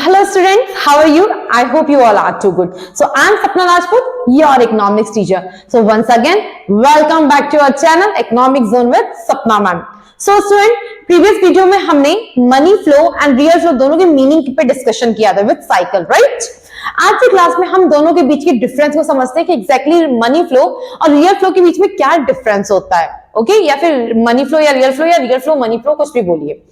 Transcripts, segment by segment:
Hello students, how are you? I hope you all are too good. So I am Sapna Rajput, your economics teacher. So once again, welcome back to our channel Economic Zone with Sapna ma'am. So student, previous video में हमने money flow and real flow दोनों के meaning पे discussion किया था with cycle, right? आज की class में हम दोनों के बीच के डिफरेंस को समझते हैं कि एग्जैक्टली मनी फ्लो और रियल फ्लो के बीच में क्या डिफरेंस होता है, ओके? या फिर मनी फ्लो या रियल फ्लो मनी फ्लो कुछ भी बोलिए।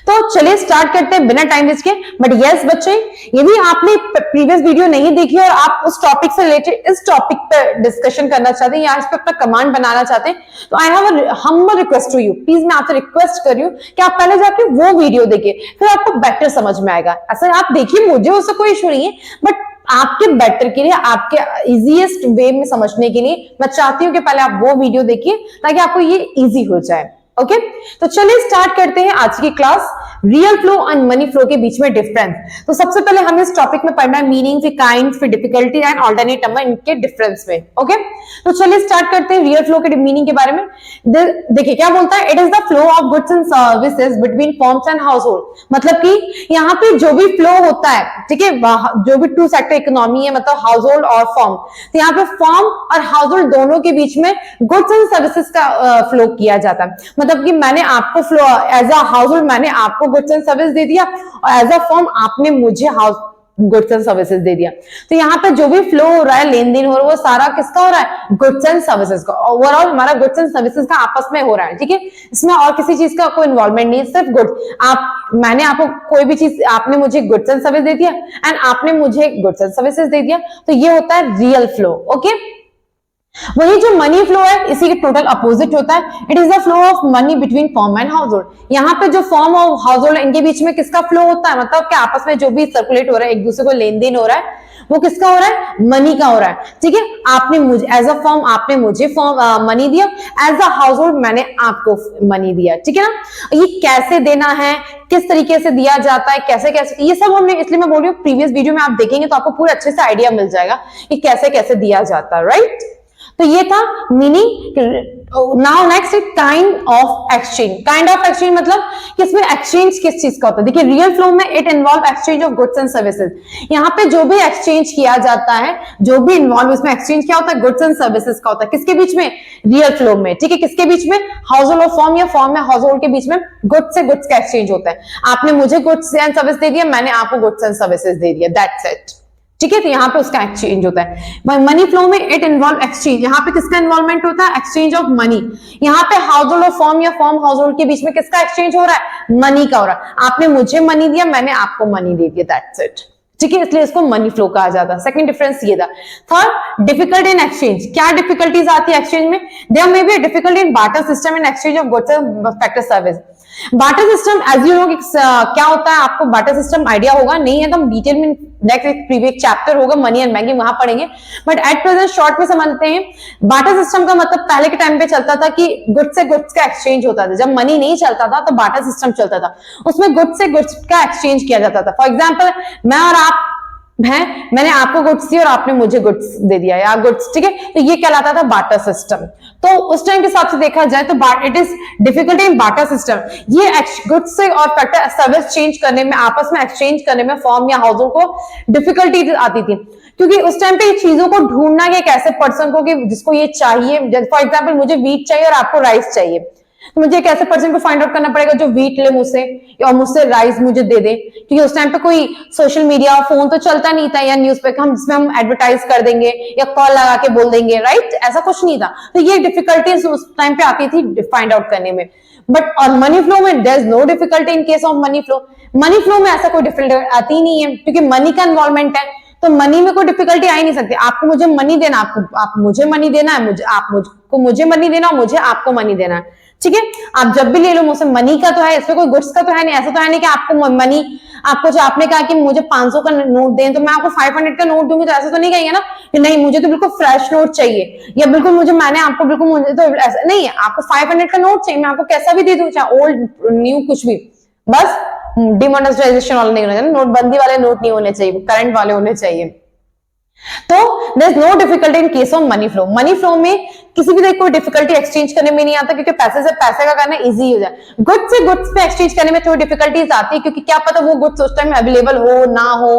तो चलिए स्टार्ट करते हैं बिना टाइम वेस्ट के। बट यस बच्चे, यदि आपने प्रीवियस वीडियो नहीं देखी और आप उस टॉपिक से रिलेटेड इस टॉपिक पे डिस्कशन करना चाहते हैं या इस पे अपना कमांड बनाना चाहते हैं, तो I have a humble request to you, please मैं आपसे रिक्वेस्ट कर रही हूँ कि आप पहले जाके वो वीडियो देखिए, फिर आपको बेटर समझ में आएगा। ऐसा आप देखिए, मुझे उससे कोई इशू नहीं है, बट आपके बेटर के लिए, आपके इजीएस्ट वे में समझने के लिए मैं चाहती हूँ कि पहले आप वो वीडियो देखिए ताकि आपको ये इजी हो जाए, ओके? तो चलिए स्टार्ट करते हैं आज की class, real flow and money flow के बीच में डिफरेंस। तो सबसे पहले हमें इस टॉपिक में पढ़ना है मीनिंग, फिर काइंड, फिर डिफिकल्टी एंड ऑल्टरनेट नंबर, इनके डिफरेंस में, ओके? तो चलिए स्टार्ट करते हैं रियल फ्लो के मीनिंग के बारे में। देखिए क्या बोलता है, it is the flow of goods and services between firms and house hold. मतलब कि यहाँ पे जो भी फ्लो होता है, ठीक है, जो भी टू सेक्टर इकोनॉमी है, मतलब हाउस होल्ड और फर्म, तो यहाँ पे फर्म और हाउस होल्ड दोनों के बीच में गुड्स एंड सर्विसेज का फ्लो किया जाता है। मतलब कि मैंने आपको flow as a household, मैंने आपको गुड्स एंड सर्विस दे दिया और एज अ फर्म आपने मुझे हाउस गुड्स एंड सर्विसेज दे दिया। तो यहाँ पे जो भी फ्लो हो रहा है, लेन देन हो रहा है, वो सारा किसका हो रहा है? गुड्स एंड सर्विसेज का। ओवरऑल हमारा गुड्स एंड सर्विसेज का आपस में हो रहा है, ठीक है? इसमें और किसी चीज का कोई इन्वॉल्वमेंट नहीं है, सिर्फ गुड्स। मैंने आपको कोई भी चीज, आपने मुझे गुड्स एंड सर्विस दे दिया एंड आपने मुझे गुड्स एंड सर्विसेज दे दिया, तो ये होता है रियल फ्लो, ओके? वही जो मनी फ्लो है, इसी के टोटल अपोजिट होता है। It is the flow of money between firm and house hold. यहाँ पे जो फर्म और हाउस होल्ड, इनके बीच में किसका फ्लो होता है? मतलब कि आपस में जो भी सर्कुलेट हो रहा है, एक दूसरे को लेन देन हो रहा है, वो किसका हो रहा है? मनी का हो रहा है, ठीक है? आपने मुझे एज अ फर्म, आपने मुझे मनी दिया, एज अ हाउस होल्ड मैंने आपको मनी दिया, ठीक है ना? ये कैसे देना है, किस तरीके से दिया जाता है, कैसे कैसे, ये सब हमने, इसलिए मैं बोल रही हूँ प्रीवियस वीडियो में आप देखेंगे तो आपको पूरा अच्छे से आइडिया मिल जाएगा कि कैसे कैसे दिया जाता है, राइट? तो ये था meaning. Now next kind of exchange. Kind of exchange मतलब कि इसमें एक्सचेंज किस चीज का होता है? देखिए रियल फ्लो में it involve exchange of goods and services. यहाँ पे जो भी एक्सचेंज किया जाता है, जो भी इन्वॉल्व, इसमें एक्सचेंज क्या होता है? गुड्स एंड सर्विसेज का होता है। किसके बीच में? रियल फ्लो में, ठीक है? किसके बीच में? हाउस होल्ड और फर्म, या फर्म में हाउस होल्ड के बीच में गुड्स से गुड्स का एक्सचेंज होता है। आपने मुझे गुड्स एंड सर्विस दे दिया, मैंने आपको गुड्स एंड सर्विसेज दे दिया, दैट्स इट, ठीक है? तो यहाँ पे उसका एक्सचेंज होता है। मनी फ्लो में इट इन्वॉल्व एक्सचेंज। यहाँ पे किसका इन्वॉल्वमेंट होता है? Exchange of money. यहाँ पे हाउस होल्ड और फर्म या फर्म हाउस होल्ड के बीच में किसका एक्सचेंज हो रहा है? मनी का हो रहा है। आपने मुझे मनी दिया, मैंने आपको मनी दे दिया, दैट्स इट, ठीक है? इसलिए इसको मनी फ्लो कहा जाता है। सेकंड डिफरेंस ये था। Third, difficult in exchange. क्या डिफिकल्टीज आती है एक्सचेंज में? There may be difficulty in barter system in exchange of goods and factor service. Barter system as you know क्या होता है, आपको बार्टर सिस्टम आइडिया होगा, नहीं है तो हम डिटेल में नेक्स्ट प्रीवियस चैप्टर होगा मनी एंड बैंकिंग, वहां पढ़ेंगे। बट एट प्रेजेंट शॉर्ट में समझते हैं। बार्टर सिस्टम का मतलब पहले के टाइम पे चलता था कि गुड्स से गुड्स का एक्सचेंज होता था। जब मनी नहीं चलता था तो बार्टर सिस्टम चलता था, उसमें गुड्स से गुड्स का एक्सचेंज किया जाता था। फॉर एग्जाम्पल, मैं और आप है, मैंने आपको गुड्स दिया और आपने मुझे गुड्स दे दिया, या गुड्स, ठीक है? तो ये कहलाता था बार्टर सिस्टम। तो उस टाइम के हिसाब से देखा जाए तो it is difficulty in barter system. ये गुड्स से और फैक्टर सर्विस चेंज करने में, आपस में एक्सचेंज करने में फर्म या हाउस होल्ड को डिफिकल्टी आती थी, क्योंकि उस टाइम पे चीजों को ढूंढना कि एक ऐसे पर्सन को कि जिसको ये चाहिए, फॉर एग्जाम्पल मुझे वीट चाहिए और आपको राइस चाहिए, तो मुझे एक ऐसे पर्सन को फाइंड आउट करना पड़ेगा जो वीट ले मुझसे और मुझसे राइस मुझे दे दे, क्योंकि उस टाइम पे कोई सोशल मीडिया, फोन तो चलता नहीं था, या न्यूज़पेपर हम जिसमें हम एडवर्टाइज कर देंगे या कॉल लगा के बोल देंगे, राइट? ऐसा कुछ नहीं था। तो ये डिफिकल्टीज उस टाइम पे आती थी फाइंड आउट करने में। बट और मनी फ्लो में there is no difficulty in case of money flow. Money flow में ऐसा कोई डिफिकल्टी आती ही नहीं है, क्योंकि मनी का इन्वॉल्वमेंट है, तो मनी में कोई डिफिकल्टी आ ही नहीं सकती। आपको मुझे मनी देना, आप मुझे मनी देना है, आप मुझको मुझे मनी देना, मुझे आपको मनी देना है, ठीक है? आप जब भी ले लो मुझसे, मनी का तो है, इसमें कोई गुड्स का तो है नहीं। ऐसा तो है नहीं कि आपको मनी, आपको जो आपने कहा कि मुझे 500 का नोट दें तो मैं आपको 500 का नोट दूंगी, तो ऐसा तो नहीं कहेंगे ना कि नहीं मुझे तो बिल्कुल फ्रेश नोट चाहिए, या बिल्कुल मैंने आपको बिल्कुल, मुझे तो ऐसा नहीं है, आपको 500 का नोट चाहिए, मैं आपको कैसा भी दे दूं, चाहे ओल्ड न्यू कुछ भी, बस डिमोनेटाइजेशन वाला नहीं होना चाहिए, नोटबंदी वाले नोट नहीं होने चाहिए, करंट वाले होने चाहिए। तो there is no difficulty in case of money flow. Money flow में किसी भी तरह कोई डिफिकल्टी एक्सचेंज करने में नहीं आता, क्योंकि पैसे से पैसे का करना इजी हो जाए। गुड्स से गुड्स पे एक्सचेंज करने में थोड़ी डिफिकल्टीज आती है, क्योंकि क्या पता वो गुड्स उस टाइम अवेलेबल हो ना हो,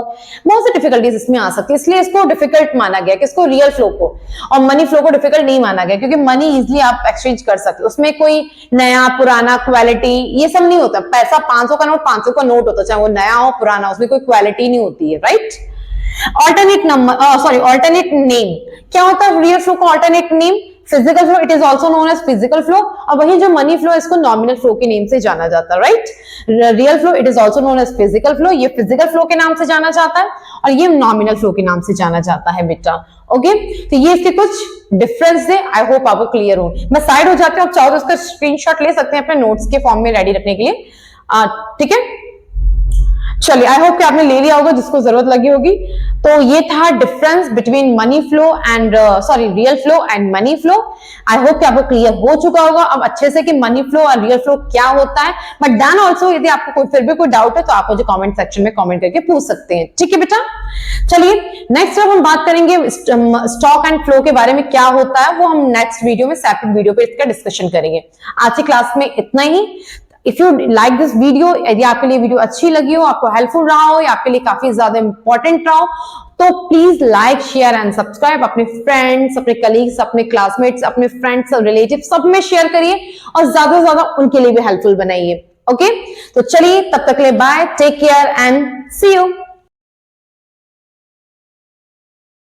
बहुत सी डिफिकल्टीज इसमें आ सकती है। इसलिए इसको डिफिकल्ट माना गया, किसको, रियल फ्लो को। और मनी फ्लो को डिफिकल्ट नहीं माना गया, क्योंकि मनी इजिली आप एक्सचेंज कर सकते हो, उसमें कोई नया पुराना क्वालिटी ये सब नहीं होता। पैसा 500 का नोट 500 का नोट होता, चाहे वो नया हो पुराना, उसमें कोई क्वालिटी नहीं होती है, right. Alternate number, sorry alternate name, क्या होता है रियल फ्लो का alternate name? Physical flow, it is also known as physical flow. और वही जो मनी फ्लो इसको नॉमिनल फ्लो के नेम से जाना जाता है, right. Real flow it is also known as physical flow, ये फिजिकल फ्लो के नाम से जाना जाता है, और ये नॉमिनल फ्लो के नाम से जाना जाता है बेटा। ओके, तो ये इसके कुछ डिफरेंस है, आई होप आपको क्लियर हो। मैं साइड हो जाती हूँ, आप चाहो तो इसका स्क्रीनशॉट ले सकते हैं अपने नोट्स के फॉर्म में रेडी रखने के लिए, ठीक है। चलिए, आई होप कि आपने ले लिया होगा जिसको जरूरत लगी होगी। तो ये था difference between money flow and sorry real flow and money flow. I hope कि आपको क्लियर हो चुका होगा अब अच्छे से कि मनी फ्लो और रियल फ्लो क्या होता है। बट देन ऑल्सो यदि आपको कोई फिर भी कोई डाउट है तो आप मुझे कमेंट सेक्शन में कमेंट करके पूछ सकते हैं, ठीक है बेटा। चलिए, नेक्स्ट अब हम बात करेंगे स्टॉक एंड फ्लो के बारे में, क्या होता है वो हम नेक्स्ट वीडियो में, सेपरेट वीडियो पे इसका डिस्कशन करेंगे। आज की क्लास में इतना ही। If you like this video, यदि आपके लिए वीडियो अच्छी लगी हो, आपको हेल्पफुल रहा हो या आपके लिए काफी ज्यादा इंपॉर्टेंट रहा हो, तो please like, share and subscribe. अपने फ्रेंड्स, अपने कलीग्स, अपने क्लासमेट्स, अपने फ्रेंड्स और रिलेटिव सब में शेयर करिए और ज्यादा से ज्यादा उनके लिए भी हेल्पफुल बनाइए। ओके, तो चलिए तब तक के लिए bye, take care and see you.